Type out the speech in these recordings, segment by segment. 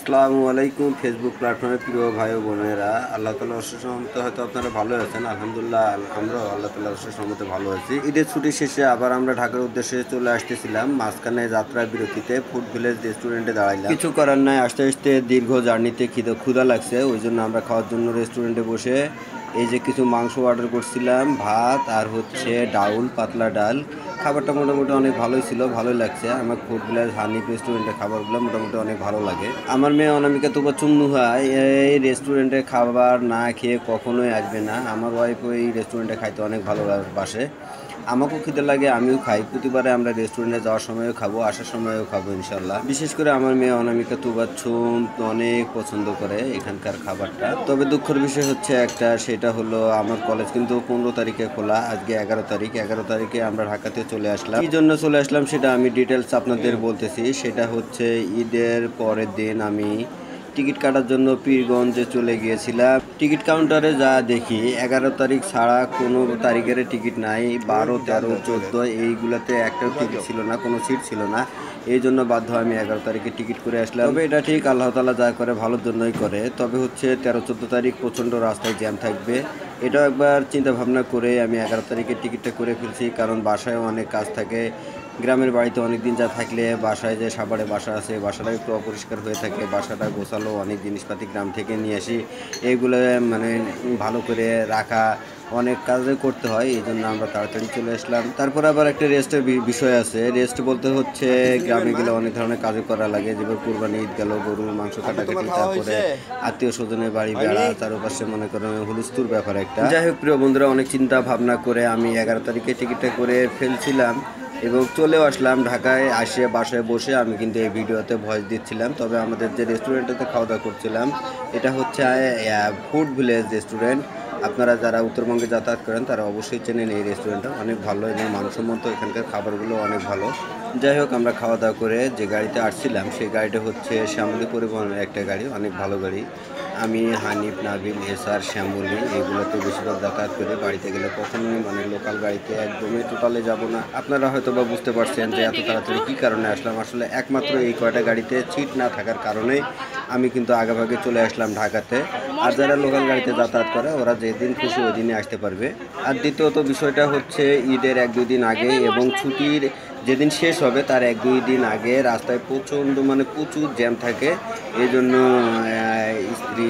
আসসালামু আলাইকুম ফেসবুক প্ল্যাটফর্মের প্রিয় ভাই ও বোনেরা, আল্লাহ তাআলার অশেষ রহমতে হয়তো আপনারা ভালো আছেন। আলহামদুলিল্লাহ, আমরাও আল্লাহ তাআলার অশেষ রহমতে ভালো আছি। ঈদের ছুটি শেষে আবার আমরা ঢাকার উদ্দেশ্যে চলে আসতেছিলাম। মাঝখানে যাত্রা বিরতিতে ফুড ভিলেজ রেস্টুরেন্টে দাঁড়াইলাম। কিছু করার নাই, আসতে আসতে দীর্ঘ জার্নিতে ক্ষুধা লাগছে, ওই জন্য আমরা খাওয়ার জন্য রেস্টুরেন্টে বসে এই যে কিছু মাংস অর্ডার করছিলাম, ভাত আর হচ্ছে ডাউল, পাতলা ডাল। খাবারটা মোটামুটি অনেক ভালোই ছিল, ভালোই লাগছে। আমার ফুড ভিলেজ হানিফ রেস্টুরেন্টের খাবারগুলো মোটামুটি অনেক ভালো লাগে। আমার মেয়ে অনামিকা তুবা চুন্নু হয় এই রেস্টুরেন্টে খাবার না খেয়ে কখনোই আসবে না। আমার ওয়াইফও এই রেস্টুরেন্টে খাইতে অনেক ভালোবাসে। আমাকেও খিদে লাগে, আমিও খাই। প্রতিবারে আমরা রেস্টুরেন্টে যাওয়ার সময়ও খাবো, আসার সময়ও খাবো ইনশাল্লাহ। বিশেষ করে আমার মেয়ে অনামিকা তুবাচ্ছুম অনেক পছন্দ করে এখানকার খাবারটা। তবে দুঃখের বিষয় হচ্ছে একটা, সেটা হলো আমার কলেজ কিন্তু 15 তারিখে খোলা, আজকে 11 তারিখ। 11 তারিখে আমরা ঢাকাতে চলে আসলাম। কি জন্য চলে আসলাম সেটা আমি ডিটেলস আপনাদের বলতেছি। সেটা হচ্ছে ঈদের পরের দিন আমি টিকিট কাটার জন্য পীরগঞ্জে চলে গিয়েছিলাম। টিকিট কাউন্টারে যা দেখি 11 তারিখ ছাড়া কোনো তারিখের টিকিট নাই। 12, 13, 14 এইগুলাতে একটাও টিকিট ছিল না, কোনো সিট ছিল না। এই জন্য বাধ্য আমি 11 তারিখে টিকিট করে আসলাম। তবে এটা ঠিক, আল্লাহ তাআলা যা করে ভালোর জন্যই করে। তবে হচ্ছে 13, 14 তারিখ প্রচণ্ড রাস্তায় জ্যাম থাকবে। এটাও একবার চিন্তা ভাবনা করে আমি 11 তারিখের টিকিটটা করে ফেলছি, কারণ বাসায়ও অনেক কাজ থাকে। গ্রামের বাড়িতে অনেক দিন যা থাকলে বাসায় যে সাভারে বাসা আছে, বাসাটা একটু অপরিষ্কার হয়ে থাকে। বাসাটা গোছালো, অনেক জিনিসপাতি গ্রাম থেকে নিয়ে আসি, এইগুলো মানে ভালো করে রাখা অনেক কাজে করতে হয়। এই জন্য আমরা তাড়াতাড়ি চলে আসলাম। তারপর আবার একটা রেস্টের বিষয় আছে। রেস্ট বলতে হচ্ছে গ্রামে গেলে অনেক ধরনের কাজও করা লাগে, যেভাবে কুরবানি ঈদ গেল, গরুর মাংস কাটাকাটি, তারপরে আত্মীয় স্বজনের বাড়ি বেড়া, চারপাশে মনে করেন হুলস্থুর ব্যাপার একটা। যাই হোক প্রিয় বন্ধুরা, অনেক চিন্তা ভাবনা করে আমি 11 তারিখে টিকিটটা করে ফেলছিলাম এবং চলেও আসলাম ঢাকায়। আসে বাসায় বসে আমি কিন্তু এই ভিডিওতে ভয়েস দিচ্ছিলাম। তবে আমাদের যে রেস্টুরেন্টেতে খাওয়া দাওয়া করছিলাম, এটা হচ্ছে ফুড ভিলেজ রেস্টুরেন্ট। আপনারা যারা উত্তরবঙ্গে যাতায়াত করেন তারা অবশ্যই চেনেন এই রেস্টুরেন্টটা, অনেক ভালো এবং মানসম্মত। এখানকার খাবারগুলো অনেক ভালো। যাই হোক, আমরা খাওয়া দাওয়া করে যে গাড়িতে আসছিলাম সেই গাড়িটা হচ্ছে শ্যামলী পরিবহনের একটা গাড়ি, অনেক ভালো গাড়ি। আমি, হানিফ, নাবিল, এসআর, শ্যামলী এগুলোতে বেশিরভাগ যাতায়াত করে। বাড়িতে গেলে কখনোই মানে লোকাল গাড়িতে একদমই টোটালে যাব না। আপনারা হয়তো বা বুঝতে পারছেন যে এত তাড়াতাড়ি কী কারণে আসলাম। আসলে একমাত্র এই কয়টা গাড়িতে সিট না থাকার কারণেই আমি কিন্তু আগেভাগে চলে আসলাম ঢাকাতে। আর যারা লোকাল গাড়িতে যাতায়াত করে ওরা যেদিন খুশি ওই দিনে আসতে পারবে। আর দ্বিতীয়ত বিষয়টা হচ্ছে ঈদের 1-2 দিন আগে এবং ছুটির যেদিন শেষ হবে তার 1-2 দিন আগে রাস্তায় প্রচুর জ্যাম থাকে। এই জন্য স্ত্রী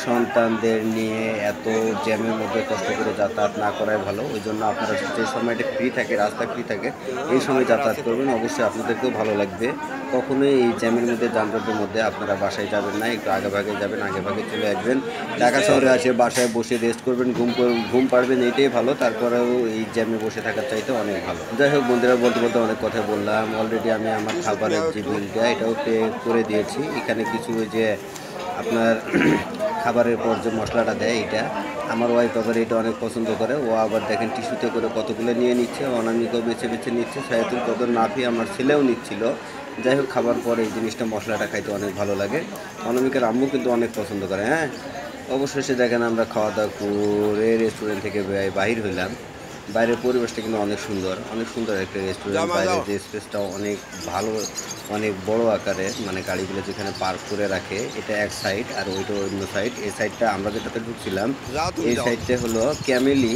সন্তানদের নিয়ে এত জ্যামের মধ্যে কষ্ট করে যাতায়াত না করাই ভালো। ওই জন্য আপনারা যে সময়টা ফ্রি থাকে, রাস্তা ফ্রি থাকে, এই সময় যাতায়াত করবেন। অবশ্যই আপনাদেরকেও ভালো লাগবে। কখনোই এই জ্যামের মধ্যে, যানজটের মধ্যে আপনারা বাসায় যাবেন না, একটু আগেভাগে যাবেন, আগেভাগে চলে আসবেন। ঢাকা শহরে আসে বাসায় বসে রেস্ট করবেন, ঘুম পাড়বেন, এইটাই ভালো। তারপরেও এই জ্যামে বসে থাকার চাইতে অনেক ভালো। যাই হোক বন্ধুরা, বলতে বলতে অনেক কথা বললাম। অলরেডি আমি আমার খাবারের যে বিলটা এটাও পে করে দিয়েছি। এখানে কিছু ওই যে আপনার খাবারের পর যে মশলাটা দেয়, এটা আমার ওয়াইফ আবার এটা অনেক পছন্দ করে। ও আবার দেখেন টিস্যুতে করে কতগুলো নিয়ে নিচ্ছে, অনামিকাও বেছে বেছে নিচ্ছে, সায়াতুল কদর, নাফি, আমার ছেলেও নিচ্ছিল। যাই হোক, খাবার পরে এই জিনিসটা মশলাটা খাইতে অনেক ভালো লাগে। অনামিকার আম্মু কিন্তু অনেক পছন্দ করে। হ্যাঁ, অবশেষে দেখেন আমরা খাওয়া দাওয়া করে রেস্টুরেন্ট থেকে বাহির হইলাম। বাইরের পরিবেশটা কিন্তু অনেক সুন্দর, অনেক সুন্দর একটা রেস্টুরেন্ট। বাইরের যে স্পেসটাও অনেক ভালো, অনেক বড় আকারে, মানে গাড়িগুলো যেখানে পার্ক করে রাখে এটা এক সাইড, আর ওইটা অন্য সাইড। এই সাইডটা আমরা যেটাতে ঢুকছিলাম, এই সাইডটা হলো ক্যামেলি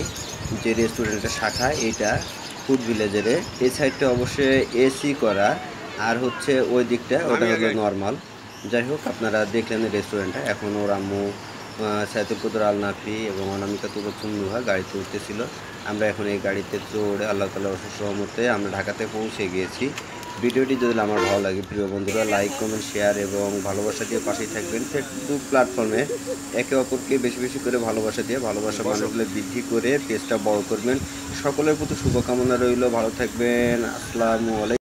যে রেস্টুরেন্টের শাখা, এইটা ফুড ভিলেজের। এই সাইডটা অবশ্যই এসি করা, আর হচ্ছে ওই দিকটা ওটা হলো নর্মাল। যাই হোক, আপনারা দেখলেন রেস্টুরেন্টটা। এখন ওর আম্মু সাইদুল কদর আল নাফি এবং অনামিকা তুবা চুন্নুহা গাড়িতে উঠতেছিল। আমরা এখন এই গাড়িতে চড়ে আল্লাহ তাআলার অশেষ রহমতে আমরা ঢাকাতে পৌঁছে গিয়েছি। ভিডিওটি যদি আমার ভালো লাগে প্রিয় বন্ধুরা, লাইক, কমেন্ট, শেয়ার এবং ভালোবাসা দিয়ে পাশেই থাকবেন। ফেসবুক প্ল্যাটফর্মে একে অপরকে বেশি বেশি করে ভালোবাসা দিয়ে ভালোবাসা মানুষগুলো বৃদ্ধি করে পেজটা বড় করবেন। সকলের প্রতি শুভকামনা রইল। ভালো থাকবেন। আসসালামু আলাইকুম।